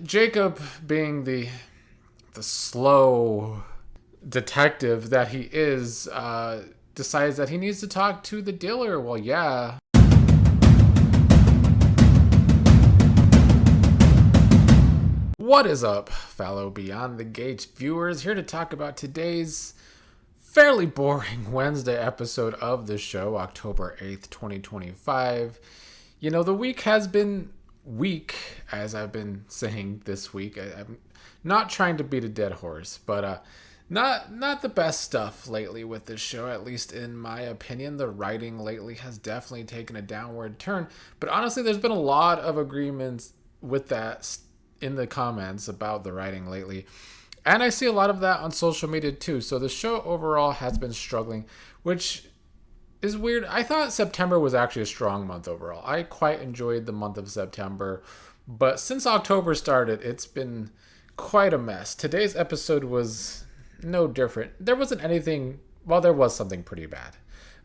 Jacob, being the slow detective that he is, decides that he needs to talk to the dealer. Well, yeah. What is up, fellow Beyond the Gates viewers? Here to talk about today's fairly boring Wednesday episode of the show, October 8th, 2025. You know, the week has been weak, as I've been saying this week. I'm not trying to beat a dead horse, but not the best stuff lately with this show, at least in my opinion. The writing lately has definitely taken a downward turn, but honestly, there's been a lot of agreements with that in the comments about the writing lately. And I see a lot of that on social media too. So the show overall has been struggling, which is weird. I thought September was actually a strong month overall. I quite enjoyed the month of September. But since October started, it's been quite a mess. Today's episode was no different. There wasn't anything, well, there was something pretty bad.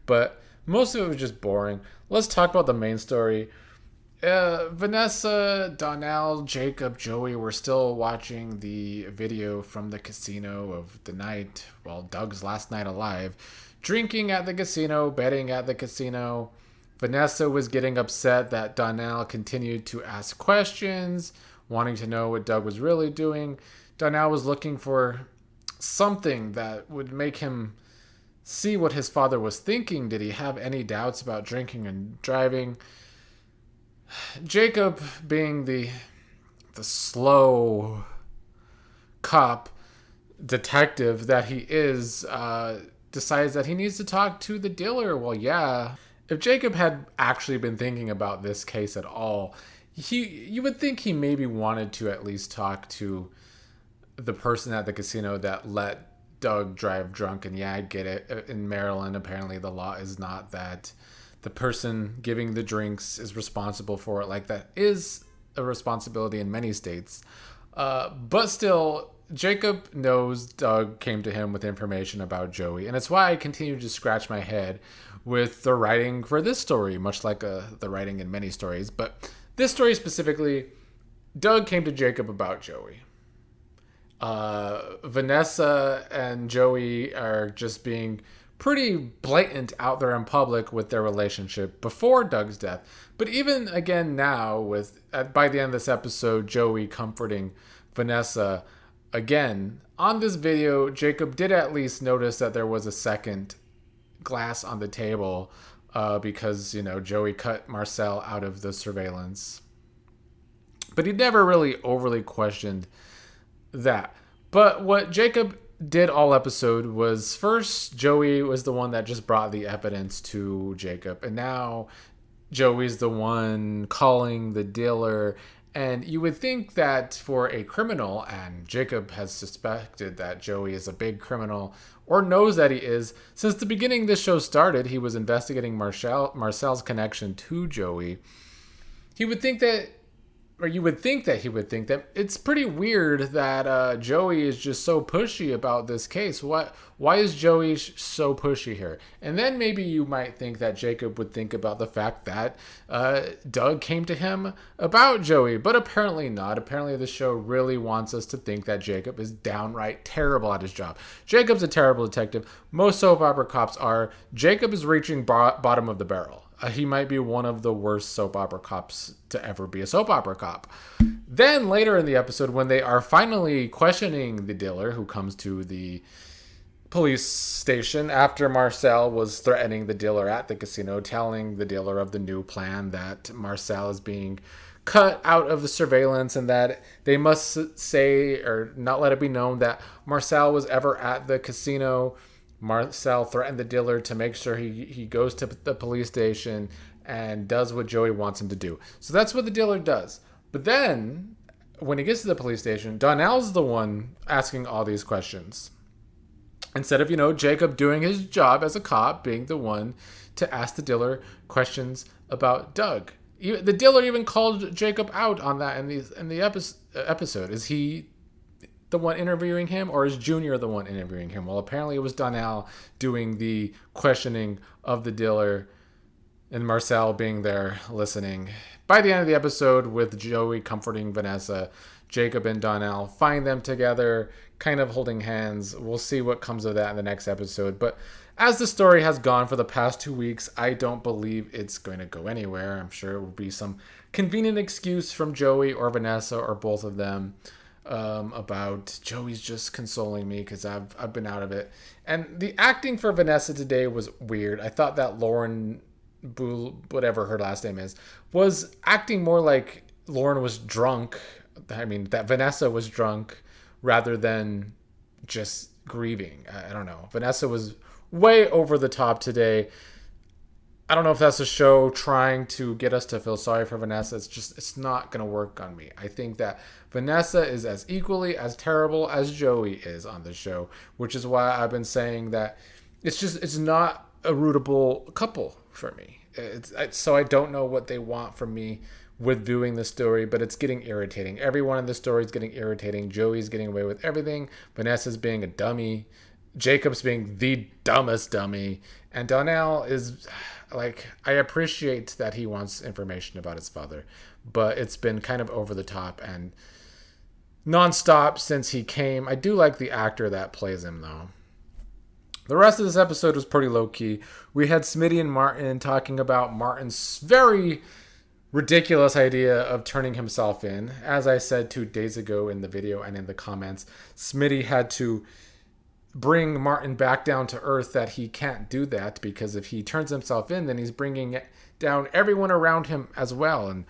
But most of it was just boring. Let's talk about the main story. Vanessa, Donnell, Jacob, Joey were still watching the video from the casino of the night, well, Doug's last night alive, drinking at the casino, betting at the casino. Vanessa was getting upset that Donnell continued to ask questions, wanting to know what Doug was really doing. Donnell was looking for something that would make him see what his father was thinking. Did he have any doubts about drinking and driving? Jacob, being the slow cop detective that he is, decides that he needs to talk to the dealer. Well, yeah. If Jacob had actually been thinking about this case at all, you would think he maybe wanted to at least talk to the person at the casino that let Doug drive drunk. And yeah, I get it. In Maryland, apparently the law is not that the person giving the drinks is responsible for it. Like, that is a responsibility in many states. But still, Jacob knows Doug came to him with information about Joey. And it's why I continue to scratch my head with the writing for this story, much like the writing in many stories. But this story specifically, Doug came to Jacob about Joey. Vanessa and Joey are just being pretty blatant out there in public with their relationship before Doug's death. But even again now, with by the end of this episode, Joey comforting Vanessa again. On this video, Jacob did at least notice that there was a second glass on the table because, you know, Joey cut Marcel out of the surveillance. But he never really overly questioned that. But what Jacob did all episode was, first Joey was the one that just brought the evidence to Jacob, and now Joey's the one calling the dealer. And you would think that for a criminal, and Jacob has suspected that Joey is a big criminal, or knows that he is, since the beginning this show started, he was investigating Marcel's connection to Joey. He would think that, or you would think that he would think that it's pretty weird that Joey is just so pushy about this case. Why is Joey so pushy here? And then maybe you might think that Jacob would think about the fact that Doug came to him about Joey, but apparently not. Apparently the show really wants us to think that Jacob is downright terrible at his job. Jacob's a terrible detective. Most soap opera cops are. Jacob is reaching bottom of the barrel. He might be one of the worst soap opera cops to ever be a soap opera cop. Then later in the episode, when they are finally questioning the dealer who comes to the police station after Marcel was threatening the dealer at the casino, telling the dealer of the new plan that Marcel is being cut out of the surveillance and that they must say or not let it be known that Marcel was ever at the casino. Marcel threatened the dealer to make sure he goes to the police station and does what Joey wants him to do. So that's what the dealer does. But then, when he gets to the police station, Donnell's the one asking all these questions. Instead of, Jacob doing his job as a cop, being the one to ask the dealer questions about Doug. The dealer even called Jacob out on that in the episode. Is he the one interviewing him, or is Junior the one interviewing him? Well, apparently it was Donnell doing the questioning of the dealer and Marcel being there listening. By the end of the episode, with Joey comforting Vanessa, Jacob and Donnell, find them together, kind of holding hands. We'll see what comes of that in the next episode. But as the story has gone for the past 2 weeks, I don't believe it's going to go anywhere. I'm sure it will be some convenient excuse from Joey or Vanessa or both of them about Joey's just consoling me because I've been out of it. And the acting for Vanessa today was weird. I thought that Lauren whatever her last name is, was acting more like Lauren was drunk. I mean, that Vanessa was drunk rather than just grieving. I don't know. Vanessa was way over the top today. I don't know if that's a show trying to get us to feel sorry for Vanessa. It's not going to work on me. I think that Vanessa is as equally as terrible as Joey is on the show, which is why I've been saying that it's not a rootable couple for me. So I don't know what they want from me with viewing the story, but it's getting irritating. Everyone in the story is getting irritating. Joey's getting away with everything. Vanessa's being a dummy. Jacob's being the dumbest dummy. And Donnell is, like, I appreciate that he wants information about his father, but it's been kind of over the top and nonstop since he came. I do like the actor that plays him, though. The rest of this episode was pretty low-key. We had Smitty and Martin talking about Martin's very ridiculous idea of turning himself in. As I said 2 days ago in the video and in the comments, Smitty had to bring Martin back down to earth that he can't do that because if he turns himself in, then he's bringing down everyone around him as well. And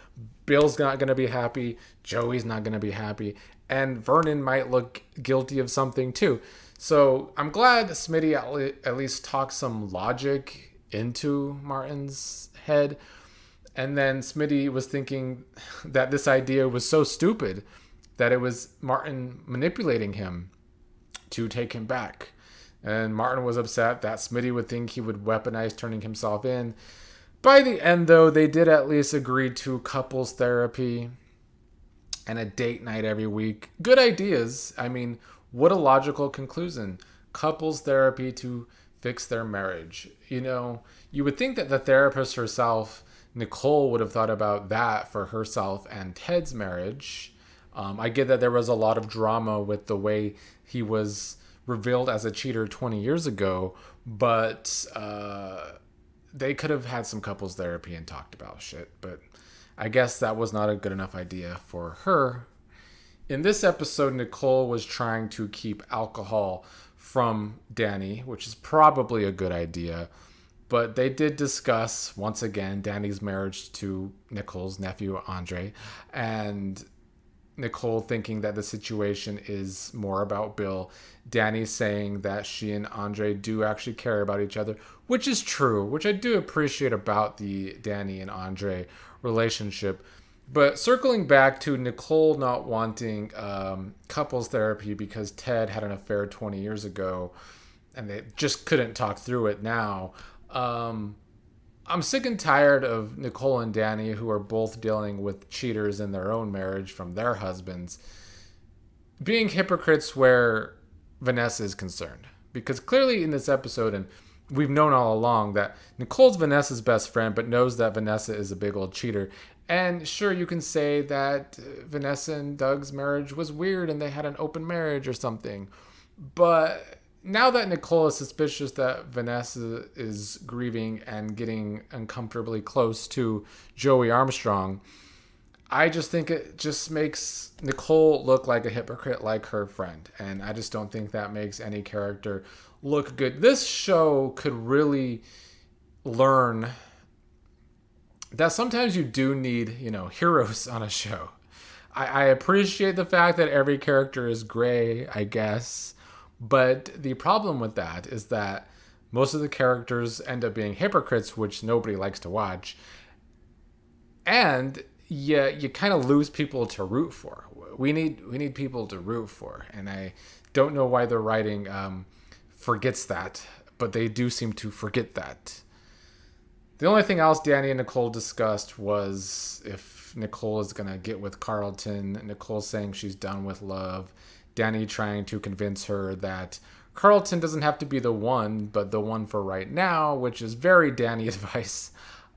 Bill's not going to be happy. Joey's not going to be happy. And Vernon might look guilty of something too. So I'm glad Smitty at least talked some logic into Martin's head. And then Smitty was thinking that this idea was so stupid that it was Martin manipulating him to take him back. And Martin was upset that Smitty would think he would weaponize turning himself in. By the end, though, they did at least agree to couples therapy and a date night every week. Good ideas. I mean, what a logical conclusion. Couples therapy to fix their marriage. You know, you would think that the therapist herself, Nicole, would have thought about that for herself and Ted's marriage. I get that there was a lot of drama with the way he was revealed as a cheater 20 years ago, but they could have had some couples therapy and talked about shit. But I guess that was not a good enough idea for her. In this episode, Nicole was trying to keep alcohol from Dani, which is probably a good idea. But they did discuss, once again, Dani's marriage to Nicole's nephew, Andre, and Nicole thinking that the situation is more about Bill. Dani saying that she and Andre do actually care about each other, which is true, which I do appreciate about the Dani and Andre relationship. But circling back to Nicole not wanting couples therapy because Ted had an affair 20 years ago and they just couldn't talk through it now. I'm sick and tired of Nicole and Dani, who are both dealing with cheaters in their own marriage from their husbands, being hypocrites where Vanessa is concerned. Because clearly in this episode, and we've known all along, that Nicole's Vanessa's best friend, but knows that Vanessa is a big old cheater. And sure, you can say that Vanessa and Doug's marriage was weird and they had an open marriage or something. But now that Nicole is suspicious that Vanessa is grieving and getting uncomfortably close to Joey Armstrong, I just think it just makes Nicole look like a hypocrite like her friend. And I just don't think that makes any character look good. This show could really learn that sometimes you do need, heroes on a show. I appreciate the fact that every character is gray, I guess. But the problem with that is that most of the characters end up being hypocrites, which nobody likes to watch. And you kind of lose people to root for. We need people to root for. And I don't know why the writing forgets that, but they do seem to forget that. The only thing else Dani and Nicole discussed was if Nicole is going to get with Carlton. Nicole saying she's done with love. Dani trying to convince her that Carlton doesn't have to be the one, but the one for right now, which is very Dani advice.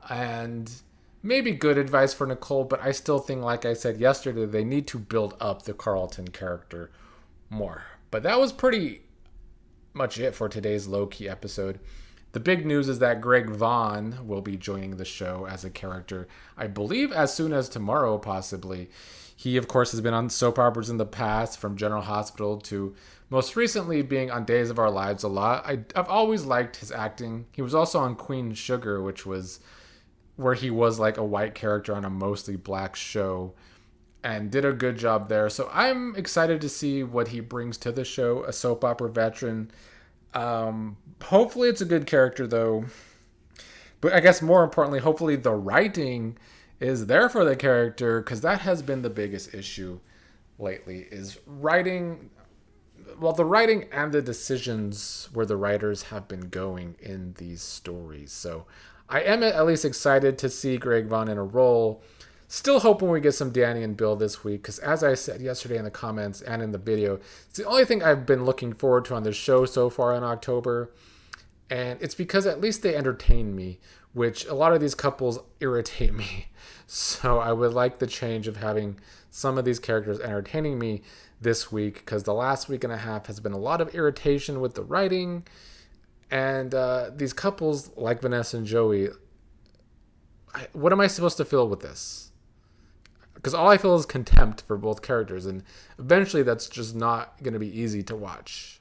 And maybe good advice for Nicole, but I still think, like I said yesterday, they need to build up the Carlton character more. But that was pretty much it for today's low-key episode. The big news is that Greg Vaughn will be joining the show as a character, I believe as soon as tomorrow, possibly. He, of course, has been on soap operas in the past, from General Hospital to most recently being on Days of Our Lives a lot. I've always liked his acting. He was also on Queen Sugar, which was where he was like a white character on a mostly black show, and did a good job there. So I'm excited to see what he brings to the show, a soap opera veteran. Hopefully it's a good character though. But I guess more importantly, hopefully the writing is there for the character, because that has been the biggest issue lately, is writing. Well, the writing and the decisions where the writers have been going in these stories. So I am at least excited to see Greg Vaughn in a role. Still hoping we get some Dani and Bill this week, because as I said yesterday in the comments and in the video, it's the only thing I've been looking forward to on this show so far in October. And it's because at least they entertain me, which a lot of these couples irritate me. So I would like the change of having some of these characters entertaining me this week, because the last week and a half has been a lot of irritation with the writing. And these couples like Vanessa and Joey, what am I supposed to feel with this? Because all I feel is contempt for both characters, and eventually that's just not going to be easy to watch.